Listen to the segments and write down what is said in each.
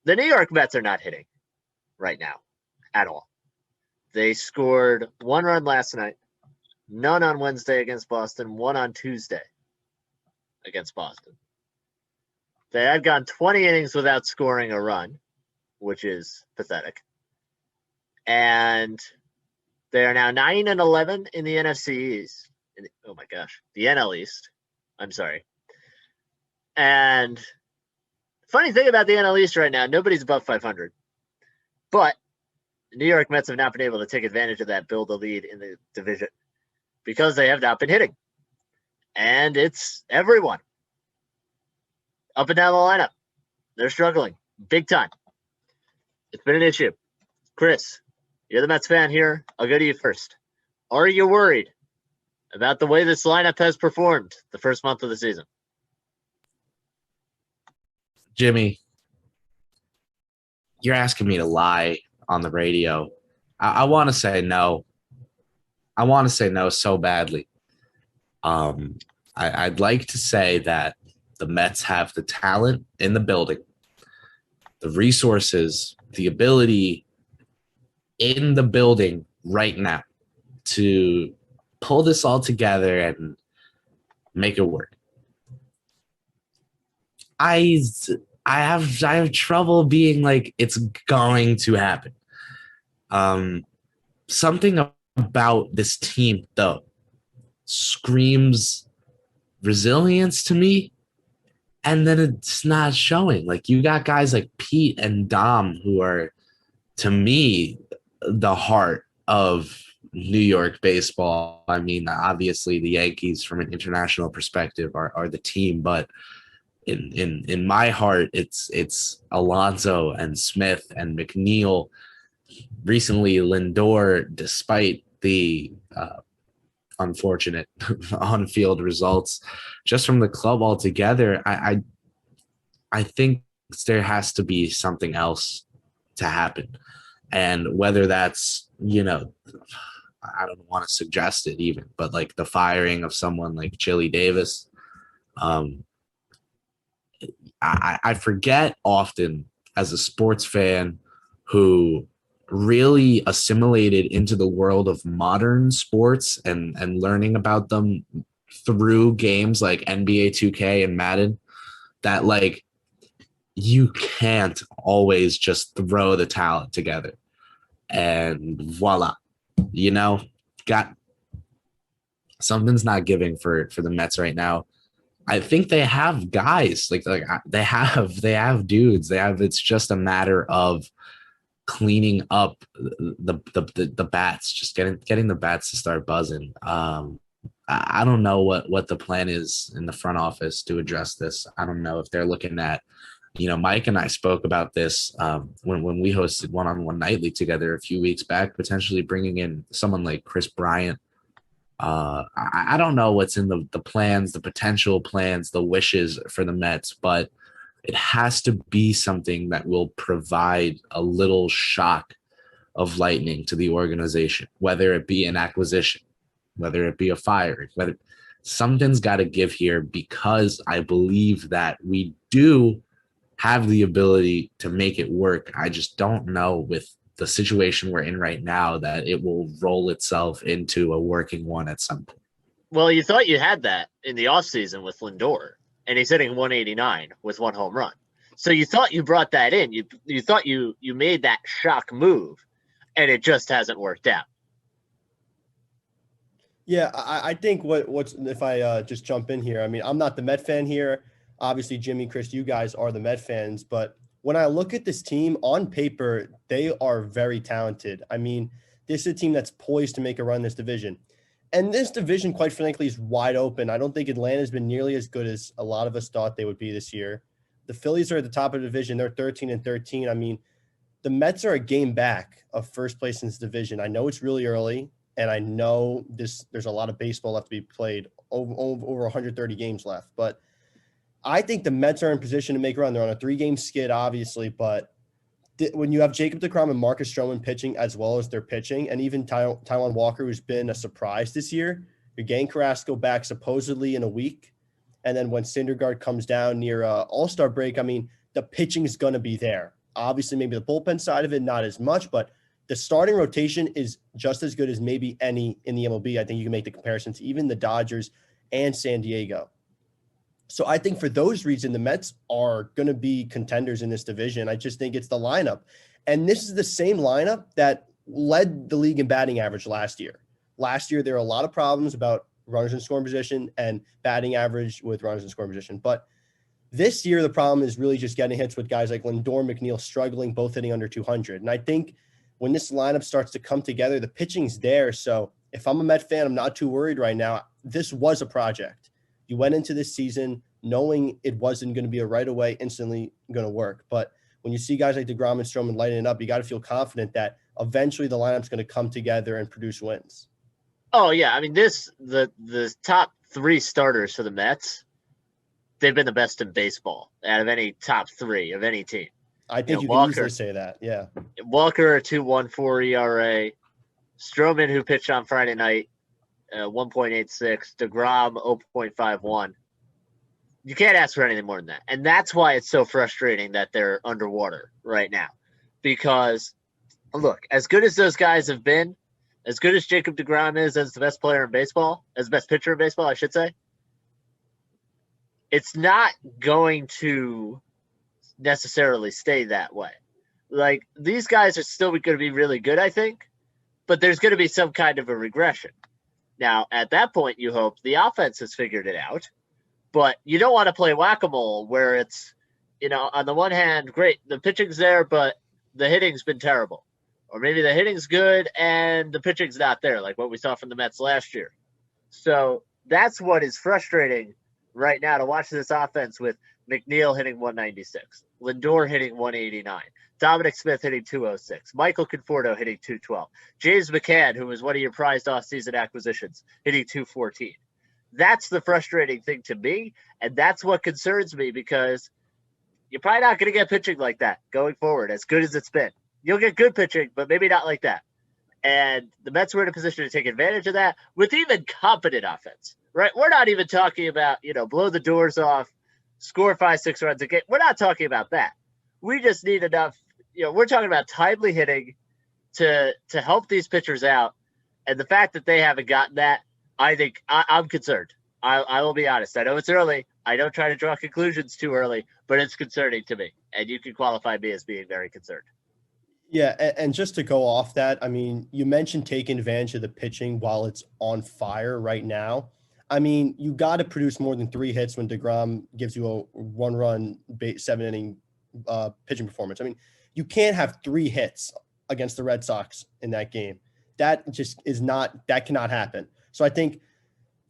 The New York Mets are not hitting right now at all. They scored 1 run last night, none on Wednesday against Boston, 1 on Tuesday against Boston. They had gone 20 innings without scoring a run, which is pathetic. And they are now 9-11 in the NFC East. Oh my gosh, the NL East. I'm sorry. And funny thing about the NL East right now, nobody's above 500. But the New York Mets have not been able to take advantage of that, build a lead in the division because they have not been hitting. And it's everyone up and down the lineup. They're struggling big time. It's been an issue. Chris, you're the Mets fan here. I'll go to you first. Are you worried about the way this lineup has performed the first month of the season? Jimmy, you're asking me to lie on the radio. I want to say no. I want to say no so badly. I'd like to say that the Mets have the talent in the building, the resources, the ability in the building right now to pull this all together and make it work. I have trouble being like it's going to happen. Something about this team though screams resilience to me, and then it's not showing. Like you got guys like Pete and Dom who are, to me, the heart of New York baseball. I mean, obviously the Yankees from an international perspective are the team, but in my heart, it's Alonso and Smith and McNeil. Recently, Lindor, despite the unfortunate on-field results, just from the club altogether, I think there has to be something else to happen, and whether that's I don't want to suggest it even, but like the firing of someone like Chili Davis. I forget often as a sports fan who really assimilated into the world of modern sports and learning about them through games like NBA 2K and Madden, that like you can't always just throw the talent together and voila, got something's not giving for the Mets right now. I think they have guys like they have dudes. It's just a matter of cleaning up the bats, just getting the bats to start buzzing. I don't know what the plan is in the front office to address this. I don't know if they're looking at, Mike and I spoke about this when we hosted one-on-one nightly together a few weeks back, potentially bringing in someone like Chris Bryant. I don't know what's in the plans, the potential plans, the wishes for the Mets, but it has to be something that will provide a little shock of lightning to the organization, whether it be an acquisition, whether it be a firing, whether something's got to give here, because I believe that we do have the ability to make it work. I just don't know with the situation we're in right now that it will roll itself into a working one at some point. Well, you thought you had that in the offseason with Lindor, and he's hitting 189 with 1 home run. So you thought you brought that in. You thought you made that shock move, and it just hasn't worked out. Yeah, I think what's if I just jump in here. I mean, I'm not the Met fan here. Obviously, Jimmy, Chris, you guys are the Met fans, but when I look at this team on paper, they are very talented. I mean, this is a team that's poised to make a run in this division. And this division, quite frankly, is wide open. I don't think Atlanta's been nearly as good as a lot of us thought they would be this year. The Phillies are at the top of the division. They're 13-13. I mean, the Mets are a game back of first place in this division. I know it's really early, and I know there's a lot of baseball left to be played, over 130 games left. But I think the Mets are in position to make a run. They're on a 3-game skid, obviously, but when you have Jacob deGrom and Marcus Stroman pitching as well as they're pitching, and even Taijuan Walker, who's been a surprise this year, you're getting Carrasco back supposedly in a week, and then when Syndergaard comes down near All-Star break, I mean, the pitching is going to be there. Obviously, maybe the bullpen side of it, not as much, but the starting rotation is just as good as maybe any in the MLB. I think you can make the comparison to even the Dodgers and San Diego. So I think for those reasons, the Mets are going to be contenders in this division. I just think it's the lineup. And this is the same lineup that led the league in batting average last year. Last year, there were a lot of problems about runners in scoring position and batting average with runners in scoring position. But this year, the problem is really just getting hits with guys like Lindor, McNeil struggling, both hitting under 200. And I think when this lineup starts to come together, the pitching's there. So if I'm a Met fan, I'm not too worried right now. This was a project. You went into this season knowing it wasn't going to be a right away, instantly going to work. But when you see guys like DeGrom and Stroman lighting it up, you got to feel confident that eventually the lineup's going to come together and produce wins. Oh yeah, I mean the top 3 starters for the Mets, they've been the best in baseball out of any top 3 of any team. I think you can easily say that. Yeah. Walker, a 2.14 ERA. Stroman, who pitched on Friday night, 1.86. DeGrom, 0.51. You can't ask for anything more than that. And that's why it's so frustrating that they're underwater right now. Because, look, as good as those guys have been, as good as Jacob DeGrom is as the best player in baseball, as the best pitcher in baseball, I should say, it's not going to necessarily stay that way. Like, these guys are still going to be really good, I think, but there's going to be some kind of a regression. Now, at that point, you hope the offense has figured it out, but you don't want to play whack-a-mole where it's, on the one hand, great, the pitching's there, but the hitting's been terrible. Or maybe the hitting's good and the pitching's not there, like what we saw from the Mets last year. So that's what is frustrating right now, to watch this offense with McNeil hitting 196, Lindor hitting 189, Dominic Smith hitting 206, Michael Conforto hitting 212, James McCann, who was one of your prized offseason acquisitions, hitting 214. That's the frustrating thing to me, and that's what concerns me, because you're probably not going to get pitching like that going forward, as good as it's been. You'll get good pitching, but maybe not like that. And the Mets were in a position to take advantage of that with even competent offense, right? We're not even talking about, blow the doors off, score 5-6 runs a game. We're not talking about that. We just need enough, we're talking about timely hitting to help these pitchers out. And the fact that they haven't gotten that, I think I'm concerned. I will be honest. I know it's early. I don't try to draw conclusions too early, but it's concerning to me. And you can qualify me as being very concerned. Yeah, and just to go off that, I mean, you mentioned taking advantage of the pitching while it's on fire right now. I mean, you got to produce more than 3 hits when DeGrom gives you a 1-run, 7-inning pitching performance. I mean, you can't have 3 hits against the Red Sox in that game. That just is not – that cannot happen. So I think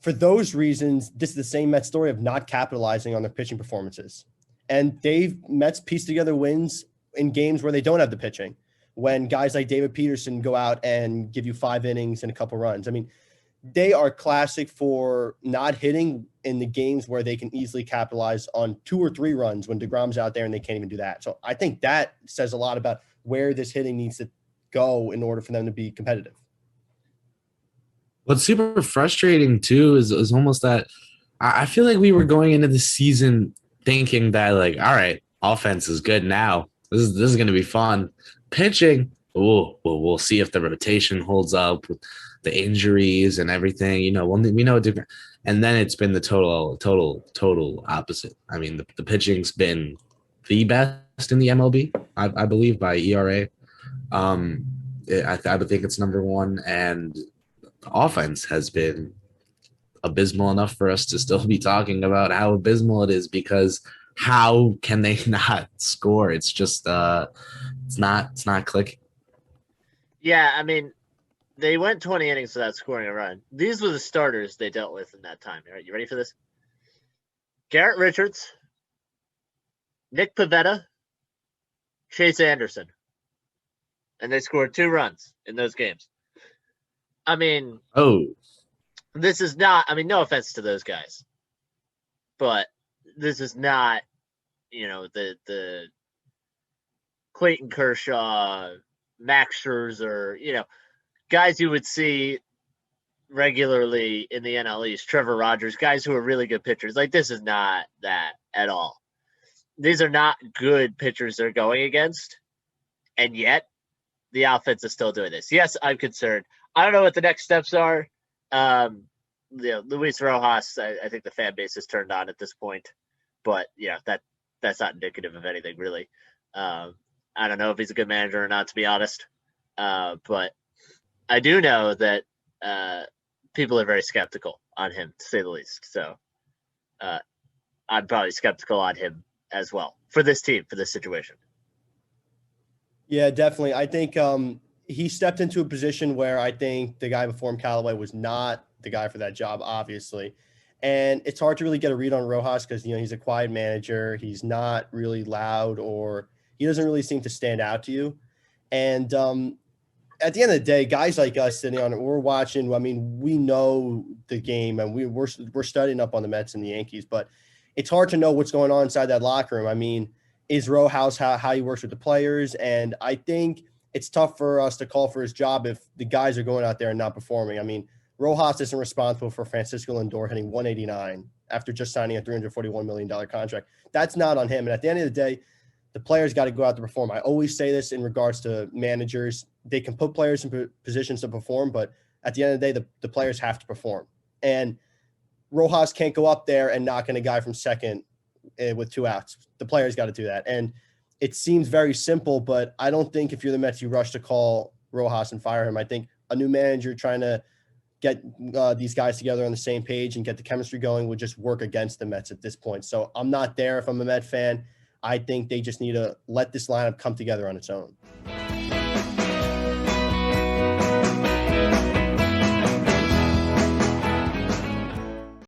for those reasons, this is the same Mets story of not capitalizing on their pitching performances. And Mets pieced together wins in games where they don't have the pitching, when guys like David Peterson go out and give you 5 innings and a couple runs. I mean, they are classic for not hitting in the games where they can easily capitalize on 2 or 3 runs when DeGrom's out there and they can't even do that. So I think that says a lot about where this hitting needs to go in order for them to be competitive. What's super frustrating too is almost that I feel like we were going into the season thinking that, like, all right, offense is good now. This is going to be fun. Pitching, we'll see if the rotation holds up with the injuries and everything. We know different. And then it's been the total opposite. I mean, the pitching's been the best in the MLB, I believe, by ERA. I would think it's number 1, and the offense has been abysmal enough for us to still be talking about how abysmal it is, because how can they not score? It's just it's not clicking. Yeah, I mean, they went 20 innings without scoring a run. These were the starters they dealt with in that time. All right, you ready for this? Garrett Richards, Nick Pivetta, Chase Anderson. And they scored 2 runs in those games. I mean, this is not, no offense to those guys, but this is not, the Clayton Kershaw, Max Scherzer, guys you would see regularly in the NL East, Trevor Rogers, guys who are really good pitchers. Like, this is not that at all. these are not good pitchers they're going against, and yet the offense is still doing this. Yes, I'm concerned. I don't know what the next steps are. Luis Rojas, I think the fan base is turned on at this point, but that's not indicative of anything really. I don't know if he's a good manager or not, to be honest. But I do know that people are very skeptical on him, to say the least. So I'm probably skeptical on him as well for this team, for this situation. Yeah, definitely. I think he stepped into a position where I think the guy before him, Callaway, was not the guy for that job, obviously. And it's hard to really get a read on Rojas because, he's a quiet manager. He's not really loud, or he doesn't really seem to stand out to you. And at the end of the day, guys like us sitting on it, we're watching. I mean, we know the game, and we're studying up on the Mets and the Yankees, but it's hard to know what's going on inside that locker room. I mean, is Rojas how he works with the players? And I think it's tough for us to call for his job if the guys are going out there and not performing. I mean, Rojas isn't responsible for Francisco Lindor hitting 189 after just signing a $341 million contract. That's not on him. And at the end of the day, the players got to go out to perform. I always say this in regards to managers. They can put players in positions to perform, but at the end of the day, the players have to perform. And Rojas can't go up there and knock in a guy from second with 2 outs. The players got to do that. And it seems very simple, but I don't think if you're the Mets, you rush to call Rojas and fire him. I think a new manager trying to get these guys together on the same page and get the chemistry going would just work against the Mets at this point. So I'm not there if I'm a Met fan. I think they just need to let this lineup come together on its own.